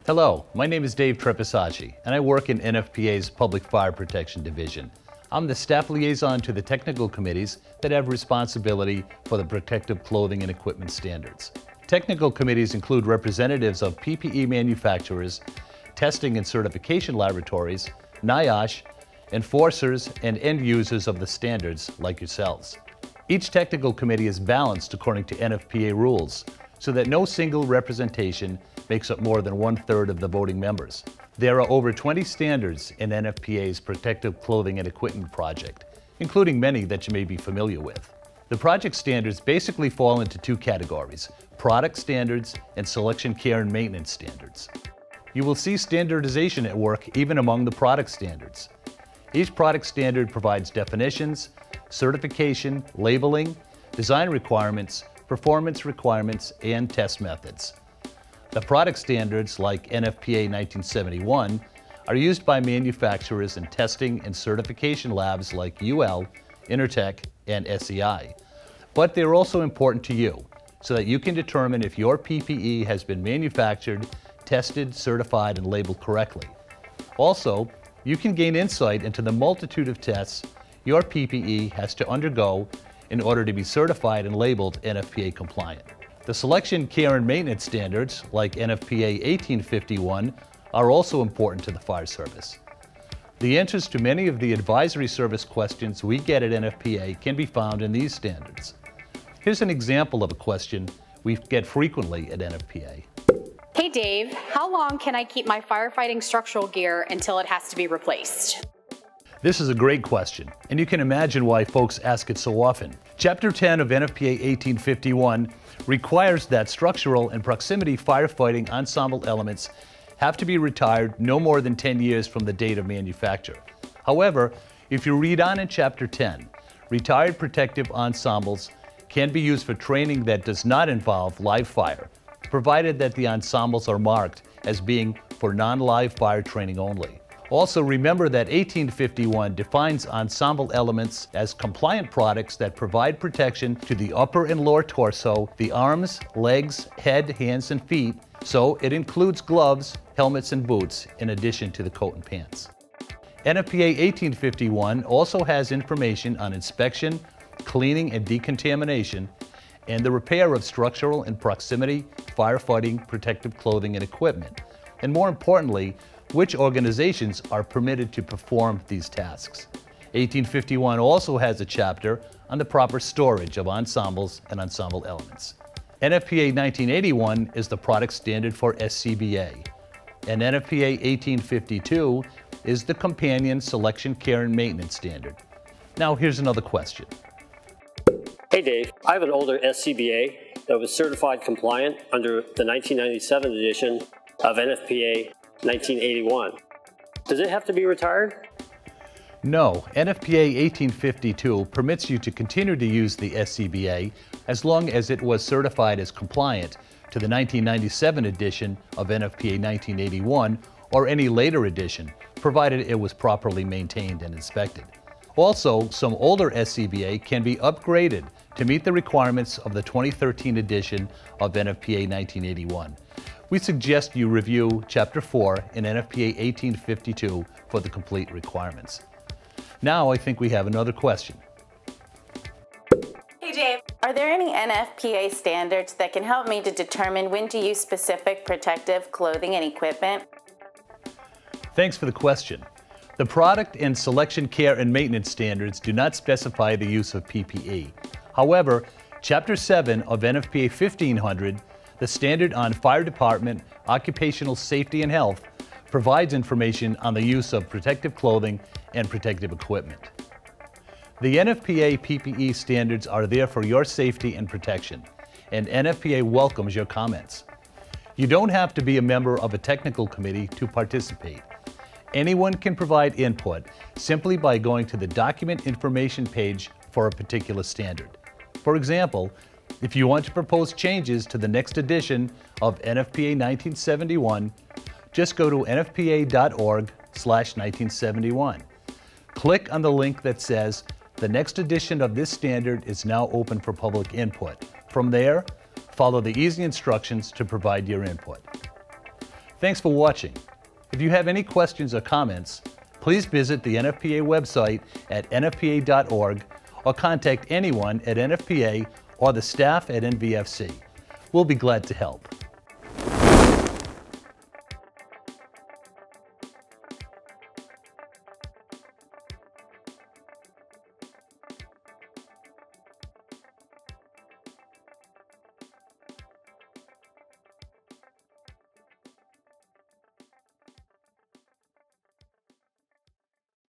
Hello, my name is Dave Trepisacci, and I work in NFPA's Public Fire Protection Division. I'm the staff liaison to the technical committees that have responsibility for the protective clothing and equipment standards. Technical committees include representatives of PPE manufacturers, testing and certification laboratories, NIOSH, enforcers, and end users of the standards like yourselves. Each technical committee is balanced according to NFPA rules, so that no single representation makes up more than 1/3 of the voting members. There are over 20 standards in NFPA's Protective Clothing and Equipment project, including many that you may be familiar with. The project standards basically fall into two categories: product standards and selection, care, and maintenance standards. You will see standardization at work even among the product standards. Each product standard provides definitions, certification, labeling, design requirements, performance requirements, and test methods. The product standards, like NFPA 1971, are used by manufacturers in testing and certification labs like UL, Intertek, and SEI. But they're also important to you, so that you can determine if your PPE has been manufactured, tested, certified, and labeled correctly. Also, you can gain insight into the multitude of tests your PPE has to undergo in order to be certified and labeled NFPA compliant. The selection, care, and maintenance standards, like NFPA 1851, are also important to the fire service. The answers to many of the advisory service questions we get at NFPA can be found in these standards. Here's an example of a question we get frequently at NFPA. Hey Dave, how long can I keep my firefighting structural gear until it has to be replaced? This is a great question, and you can imagine why folks ask it so often. Chapter 10 of NFPA 1851 requires that structural and proximity firefighting ensemble elements have to be retired no more than 10 years from the date of manufacture. However, if you read on in Chapter 10, retired protective ensembles can be used for training that does not involve live fire, provided that the ensembles are marked as being for non-live fire training only. Also, remember that 1851 defines ensemble elements as compliant products that provide protection to the upper and lower torso, the arms, legs, head, hands, and feet, so it includes gloves, helmets, and boots, in addition to the coat and pants. NFPA 1851 also has information on inspection, cleaning and decontamination, and the repair of structural and proximity firefighting protective clothing and equipment, and more importantly, which organizations are permitted to perform these tasks. 1851 also has a chapter on the proper storage of ensembles and ensemble elements. NFPA 1981 is the product standard for SCBA, and NFPA 1852 is the companion selection, care, and maintenance standard. Now here's another question. Hey Dave, I have an older SCBA that was certified compliant under the 1997 edition of NFPA 1981. Does it have to be retired? No, NFPA 1852 permits you to continue to use the SCBA as long as it was certified as compliant to the 1997 edition of NFPA 1981 or any later edition, provided it was properly maintained and inspected. Also, some older SCBA can be upgraded to meet the requirements of the 2013 edition of NFPA 1981. We suggest you review Chapter 4 in NFPA 1852 for the complete requirements. Now I think we have another question. Hey Dave, are there any NFPA standards that can help me to determine when to use specific protective clothing and equipment? Thanks for the question. The product and selection, care, and maintenance standards do not specify the use of PPE. However, Chapter 7 of NFPA 1500, the standard on fire department, occupational safety and health, provides information on the use of protective clothing and protective equipment. The NFPA PPE standards are there for your safety and protection, and NFPA welcomes your comments. You don't have to be a member of a technical committee to participate. Anyone can provide input simply by going to the document information page for a particular standard. For example, if you want to propose changes to the next edition of NFPA 1971, just go to nfpa.org/1971. Click on the link that says, "The next edition of this standard is now open for public input." From there, follow the easy instructions to provide your input. Thanks for watching. If you have any questions or comments, please visit the NFPA website at nfpa.org or contact anyone at NFPA or the staff at NVFC. We'll be glad to help.